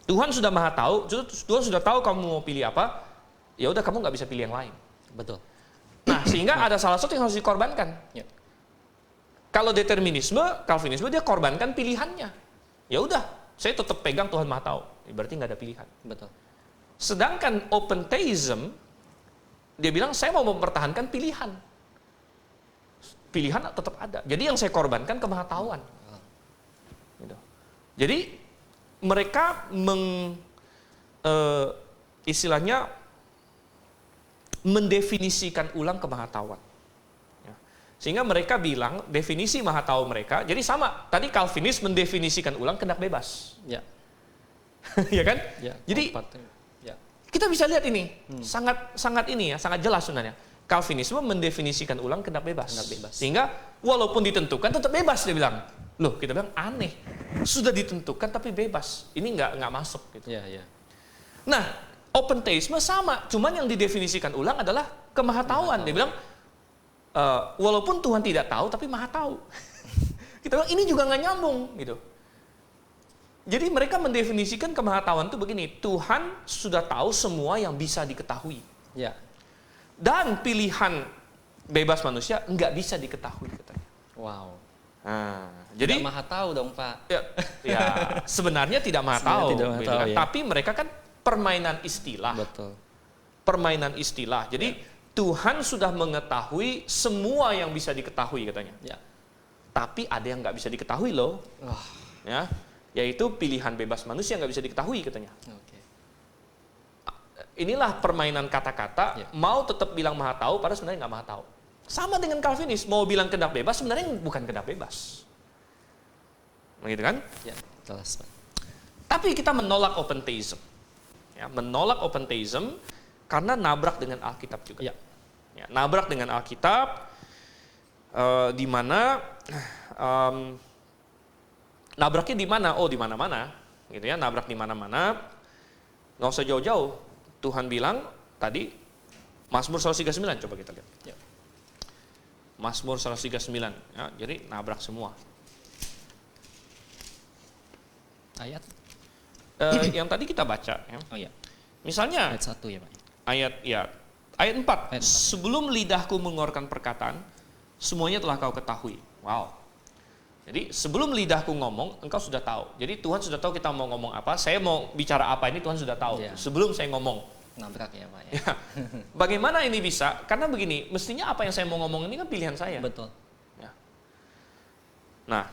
Tuhan sudah maha tahu, Tuhan sudah tahu kamu mau pilih apa, ya udah kamu nggak bisa pilih yang lain. Betul. Nah, sehingga ada salah satu yang harus dikorbankan. Ya. Kalau determinisme, Calvinisme dia korbankan pilihannya. Ya udah, saya tetap pegang Tuhan maha tahu. Berarti nggak ada pilihan. Betul. Sedangkan open theism, dia bilang saya mau mempertahankan pilihan. Pilihan tetap ada. Jadi yang saya korbankan kemahatauan. Gitu. Jadi mereka istilahnya mendefinisikan ulang kemahatauan. Ya. Sehingga mereka bilang definisi maha tahu mereka. Jadi sama. Tadi Calvinis mendefinisikan ulang kehendak bebas. Ya. Ya kan? Ya. Jadi ya. kita bisa lihat ini sangat jelas sebenarnya. Calvinisme mendefinisikan ulang kehendak bebas. Sehingga walaupun ditentukan tetap bebas dia bilang. Loh, kita bilang aneh. Sudah ditentukan tapi bebas. Ini nggak masuk gitu. Ya, ya. Nah, open theisme sama, cuman yang didefinisikan ulang adalah kemahatauan. Dia bilang walaupun Tuhan tidak tahu tapi maha tahu. Kita bilang ini juga nggak nyambung gitu. Jadi mereka mendefinisikan kemahatauan itu begini, Tuhan sudah tahu semua yang bisa diketahui. Ya. Dan pilihan bebas manusia nggak bisa diketahui katanya. Wow. Nah, jadi tidak maha tahu dong Pak. ya sebenarnya tidak maha tahu, tidak maha gitu tahu, kan. ya. Tapi mereka kan permainan istilah. Betul. Permainan istilah. Jadi Tuhan sudah mengetahui semua yang bisa diketahui katanya. Ya. Tapi ada yang nggak bisa diketahui loh. Ya, yaitu pilihan bebas manusia nggak bisa diketahui katanya. Oke. inilah permainan kata-kata, Ya. mau tetap bilang maha tahu, padahal sebenarnya nggak maha tahu. Sama dengan Calvinis, mau bilang kehendak bebas, sebenarnya bukan kehendak bebas. Begitu kan? Ya, jelas Pak. Tapi kita menolak open theism. Ya, menolak open theism karena nabrak dengan Alkitab juga. Ya. Ya, nabrak dengan Alkitab, di mana nabraknya di mana? Oh, di mana-mana, gitu ya. Nabrak di mana-mana. Nggak usah jauh-jauh. Tuhan bilang tadi Mazmur 139, coba kita lihat. Ya. Mazmur 139, ya, jadi nabrak semua. Ayat. Yang tadi kita baca, ya. Oh ya, Misalnya ayat 1 ya Pak. ayat 4. Ayat 4. Sebelum lidahku mengeluarkan perkataan, semuanya telah kau ketahui. Wow. Jadi sebelum lidahku ngomong, engkau sudah tahu. Jadi Tuhan sudah tahu kita mau ngomong apa, saya mau bicara apa ini Tuhan sudah tahu. Ya. Sebelum saya ngomong. Nabrak ya Pak ya. Ya. Bagaimana ini bisa? Karena begini, mestinya apa yang saya mau ngomong ini kan pilihan saya. Betul. Ya. Nah,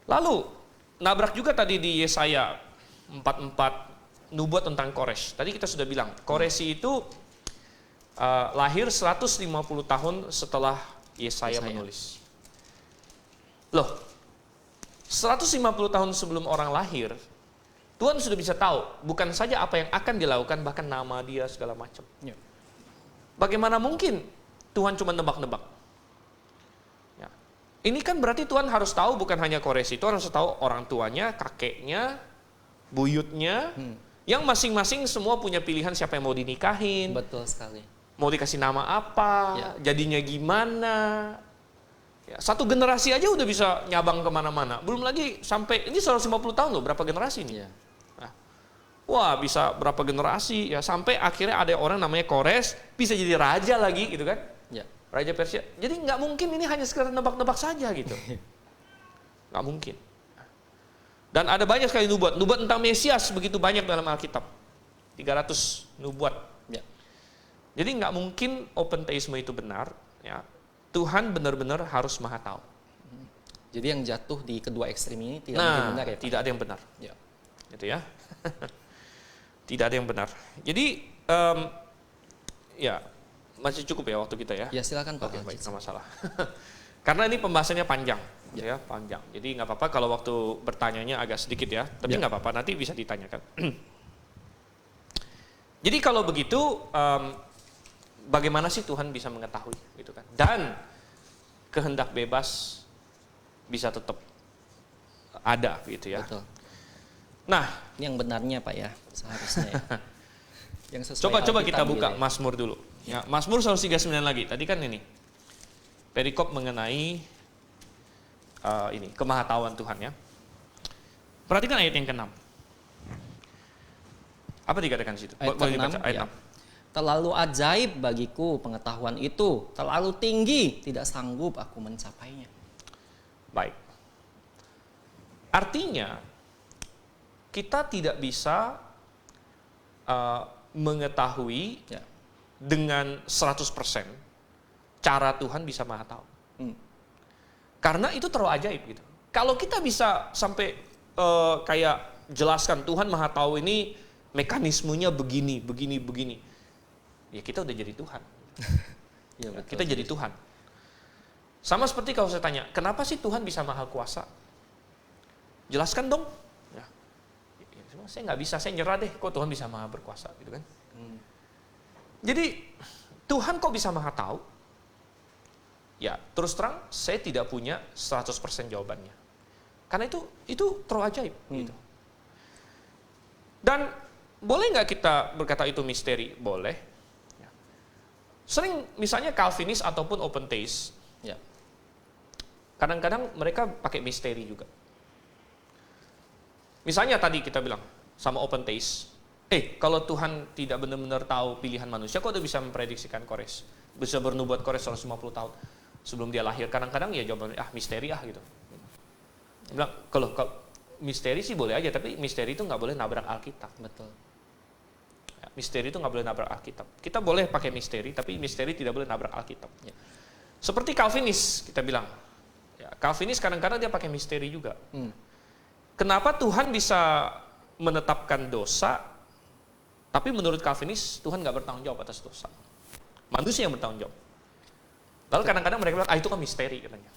lalu nabrak juga tadi di Yesaya 44, nubuat tentang Kores. Tadi kita sudah bilang, Koresi itu lahir 150 tahun setelah Yesaya menulis. Loh, 150 tahun sebelum orang lahir, Tuhan sudah bisa tahu, bukan saja apa yang akan dilakukan, bahkan nama dia segala macam. Ya. Bagaimana mungkin Tuhan cuma nebak-nebak? Ya. Ini kan berarti Tuhan harus tahu bukan hanya Koresi, Tuhan harus tahu orang tuanya, kakeknya, buyutnya, yang masing-masing semua punya pilihan siapa yang mau dinikahin, Betul sekali. mau dikasih nama apa, jadinya gimana. Ya, satu generasi aja udah bisa nyabang kemana-mana. Belum lagi sampai, ini 150 tahun loh, berapa generasi nih? Ya. Nah, wah bisa berapa generasi, ya sampai akhirnya ada orang namanya Kores, bisa jadi raja lagi gitu kan. Ya. Raja Persia. Jadi nggak mungkin ini hanya sekedar nebak-nebak saja gitu. Nggak mungkin. Dan ada banyak sekali nubuat. Nubuat tentang Mesias begitu banyak dalam Alkitab. 300 nubuat. Ya. Jadi nggak mungkin open theism itu benar. Ya. Tuhan benar-benar harus maha tahu. Jadi yang jatuh di kedua ekstrim ini tidak mungkin benar ya Pak? Tidak ada yang benar. Ya. Gitu ya. Tidak ada yang benar. Jadi ya masih cukup ya waktu kita ya. Ya silakan Pak. Oke, baik, nggak masalah. Karena ini pembahasannya panjang, ya panjang. Jadi nggak apa-apa kalau waktu bertanyanya agak sedikit ya, tapi nggak apa-apa, nanti bisa ditanyakan. Jadi kalau begitu, bagaimana sih Tuhan bisa mengetahui, gitu kan? Dan kehendak bebas bisa tetap ada, gitu ya. Betul. Nah, Ini yang benarnya Pak ya, seharusnya ya. Yang sesuai coba Alkitab kita buka gitu ya. Mazmur dulu. Ya, Mazmur 139 lagi. Tadi kan ini perikop mengenai ini kemahatauan Tuhan ya. Perhatikan ayat yang ke-6. Apa dikatakan di situ? Ayat Boleh dibaca ke-6, ayat ya. 6. Terlalu ajaib bagiku pengetahuan itu, terlalu tinggi, tidak sanggup aku mencapainya. Baik. Artinya kita tidak bisa mengetahui Ya. dengan 100% cara Tuhan bisa maha tahu. Karena itu terlalu ajaib gitu. Kalau kita bisa sampai kayak jelaskan Tuhan maha tahu ini mekanismenya begini, begini, begini. Ya kita udah jadi Tuhan. Ya, betul. Kita jadi Tuhan. Sama seperti kalau saya tanya, kenapa sih Tuhan bisa maha kuasa? Jelaskan dong. Ya, saya nggak bisa, saya nyerah deh. Kok Tuhan bisa maha berkuasa gitu kan? Jadi Tuhan kok bisa maha tahu? Ya terus terang saya tidak punya 100% jawabannya. Karena itu terlalu ajaib gitu. Dan boleh nggak kita berkata itu misteri? Boleh. Ya. Sering misalnya Calvinis ataupun open theist, Ya. kadang-kadang mereka pakai misteri juga. Misalnya tadi kita bilang sama open theist, kalau Tuhan tidak benar-benar tahu pilihan manusia, kok udah bisa memprediksikan Kores? Bisa bernubuat Kores 150 tahun sebelum dia lahir. Kadang-kadang ya jawabannya, misteri gitu. Dia bilang, kalau misteri sih boleh aja, tapi misteri itu nggak boleh nabrak Alkitab. Betul. Ya, misteri itu nggak boleh nabrak Alkitab. Kita boleh pakai misteri, tapi misteri tidak boleh nabrak Alkitab. Ya. Seperti Calvinis, kita bilang. Ya, Calvinis kadang-kadang dia pakai misteri juga. Kenapa Tuhan bisa menetapkan dosa, Tapi menurut Calvinis, Tuhan nggak bertanggung jawab atas dosa. Manusia yang bertanggung jawab. Lalu kadang-kadang mereka bilang, itu kan misteri katanya.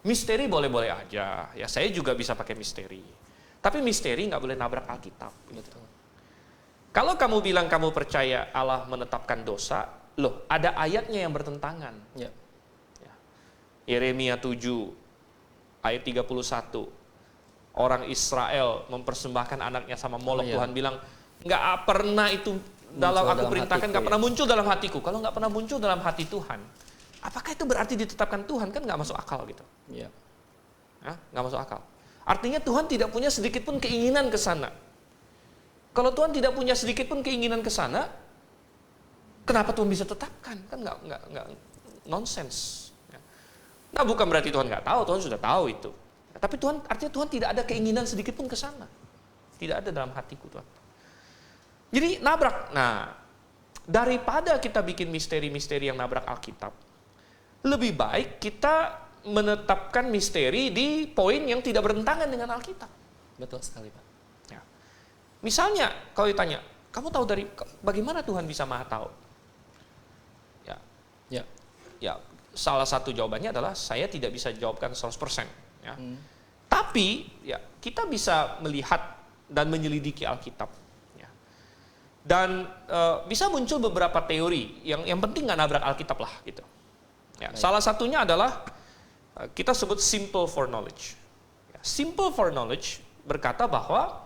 Misteri boleh-boleh aja. Ya saya juga bisa pakai misteri. Tapi misteri nggak boleh nabrak Alkitab. Gitu. Kalau kamu bilang kamu percaya Allah menetapkan dosa, loh ada ayatnya yang bertentangan. Ya. Yeremia 7 ayat 31. Orang Israel mempersembahkan anaknya sama Molok. Tuhan bilang, nggak pernah itu dalam aku perintahkan, nggak pernah muncul dalam hatiku. Kalau nggak pernah muncul dalam hati Tuhan, apakah itu berarti ditetapkan Tuhan? Kan nggak masuk akal gitu. Ya. Nggak masuk akal. Artinya Tuhan tidak punya sedikit pun keinginan ke sana. Kalau Tuhan tidak punya sedikit pun keinginan ke sana, kenapa Tuhan bisa tetapkan? Kan nggak nonsens. Nah bukan berarti Tuhan nggak tahu, Tuhan sudah tahu itu. Tapi Tuhan, artinya Tuhan tidak ada keinginan sedikit pun ke sana. Tidak ada dalam hatiku Tuhan. Jadi nabrak. Nah, daripada kita bikin misteri-misteri yang nabrak Alkitab, lebih baik kita menetapkan misteri di poin yang tidak bertentangan dengan Alkitab. Betul sekali, Pak. Ya. Misalnya, kalau ditanya, kamu tahu dari bagaimana Tuhan bisa maha tahu? Ya, salah satu jawabannya adalah saya tidak bisa jawabkan 100%. Ya. Tapi ya kita bisa melihat dan menyelidiki Alkitab. Ya. Dan bisa muncul beberapa teori yang penting nggak nabrak Alkitab lah gitu. Ya. Salah satunya adalah kita sebut simple foreknowledge. Ya. Simple foreknowledge berkata bahwa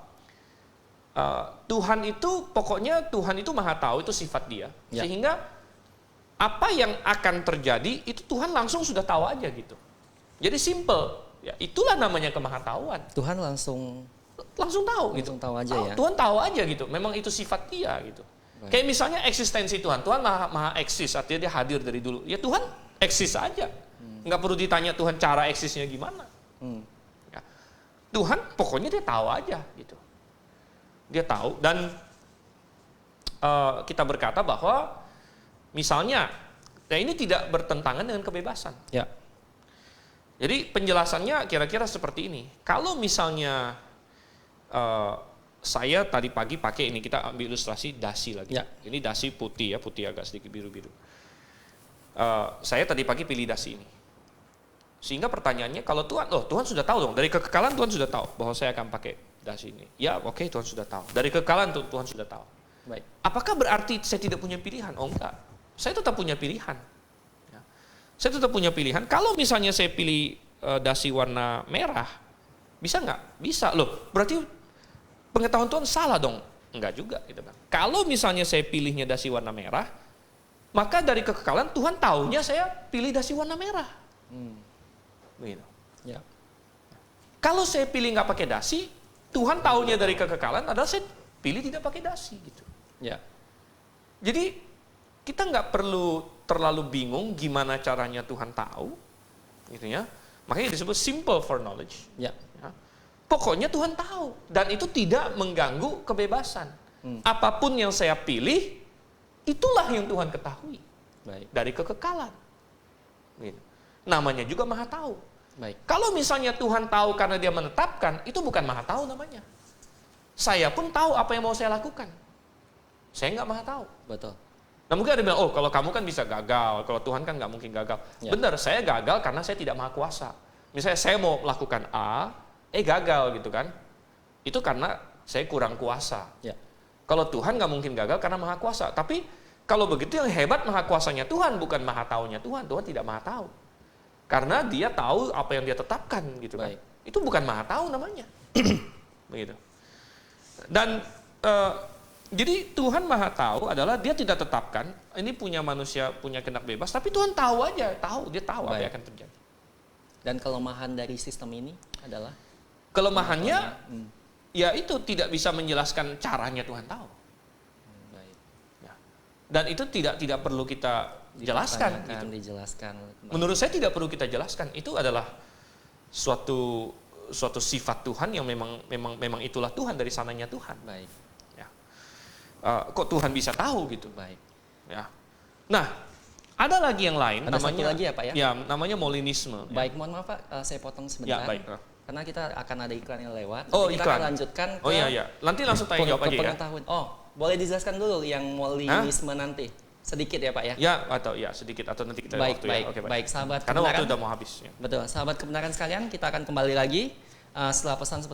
Tuhan itu maha tahu, itu sifat Dia. Ya. Sehingga apa yang akan terjadi itu Tuhan langsung sudah tahu aja gitu. Jadi simple. Ya, itulah namanya kemahatauan. Tuhan langsung tahu gitu. Tahu aja ya. Tuhan tahu aja gitu. Memang itu sifat Dia gitu. Baik. Kayak misalnya eksistensi Tuhan. Tuhan maha eksis, artinya Dia hadir dari dulu. Ya Tuhan eksis aja. Nggak perlu ditanya Tuhan cara eksisnya gimana. Ya. Tuhan pokoknya Dia tahu aja gitu. Dia tahu dan kita berkata bahwa misalnya, ini tidak bertentangan dengan kebebasan. Ya. Jadi penjelasannya kira-kira seperti ini. Kalau misalnya saya tadi pagi pakai ini, kita ambil ilustrasi dasi lagi. Ya. Ini dasi putih ya, putih agak sedikit biru-biru. Saya tadi pagi pilih dasi ini. Sehingga pertanyaannya, kalau Tuhan sudah tahu dong, dari kekekalan Tuhan sudah tahu bahwa saya akan pakai dasi ini. Ya oke, Tuhan sudah tahu. Dari kekekalan Tuhan sudah tahu. Baik. Apakah berarti saya tidak punya pilihan? Oh enggak, saya tetap punya pilihan. Saya tetap punya pilihan. Kalau misalnya saya pilih dasi warna merah, bisa nggak? Bisa loh. Berarti pengetahuan Tuhan salah dong? Enggak juga, gitu kan? Kalau misalnya saya pilihnya dasi warna merah, maka dari kekekalan Tuhan taunya saya pilih dasi warna merah. Begitu. Ya. Kalau saya pilih nggak pakai dasi, Tuhan taunya dari kekekalan adalah saya pilih tidak pakai dasi, gitu. Ya. Jadi kita nggak perlu terlalu bingung gimana caranya Tuhan tahu, gitu ya. Makanya disebut simple foreknowledge. Ya. Ya. Pokoknya Tuhan tahu dan itu tidak mengganggu kebebasan. Apapun yang saya pilih, itulah yang Tuhan ketahui. Baik. Dari kekekalan. Gitu. Namanya juga maha tahu. Baik. Kalau misalnya Tuhan tahu karena Dia menetapkan, itu bukan maha tahu namanya. Saya pun tahu apa yang mau saya lakukan. Saya nggak maha tahu. Betul. Nah mungkin ada yang bilang, kalau kamu kan bisa gagal, kalau Tuhan kan nggak mungkin gagal. Ya. Benar, saya gagal karena saya tidak maha kuasa. Misalnya saya mau melakukan A, gagal gitu kan. Itu karena saya kurang kuasa. Ya. Kalau Tuhan nggak mungkin gagal karena maha kuasa. Tapi kalau begitu yang hebat maha kuasanya Tuhan, bukan maha taunya Tuhan. Tuhan tidak maha tahu. Karena Dia tahu apa yang Dia tetapkan gitu kan. Baik. Itu bukan maha tahu namanya. Begitu. Dan jadi Tuhan maha tahu adalah Dia tidak tetapkan, ini punya manusia punya kehendak bebas, tapi Tuhan tahu aja, Dia tahu apa yang akan terjadi. Dan kelemahan dari sistem ini adalah? Kelemahannya, ya itu tidak bisa menjelaskan caranya Tuhan tahu. Baik. Ya. Dan itu tidak perlu kita jelaskan. Gitu. Dijelaskan. Menurut saya tidak perlu kita jelaskan, itu adalah suatu sifat Tuhan yang memang itulah Tuhan, dari sananya Tuhan. Baik. Kok Tuhan bisa tahu gitu? Baik. Ya. Nah, ada lagi yang lain. Ada namanya satu lagi ya Pak ya? Ya, namanya Molinisme. Baik, mohon maaf Pak, saya potong sebentar. Ya, baik. karena kita akan ada iklan yang lewat. Oh, Nanti kita iklan. akan lanjutkan ke Oh iya. Nanti langsung tanya jawab ke aja ya. pengetahuan. Oh, boleh dijelaskan dulu yang Molinisme nanti. Sedikit ya Pak ya? Ya, atau ya sedikit atau nanti kita Baik, waktu baik, ya. Oke, baik. Sahabat Karena waktu kebenaran. udah mau habis ya. Betul, sahabat kebenaran sekalian, kita akan kembali lagi setelah pesan-pesan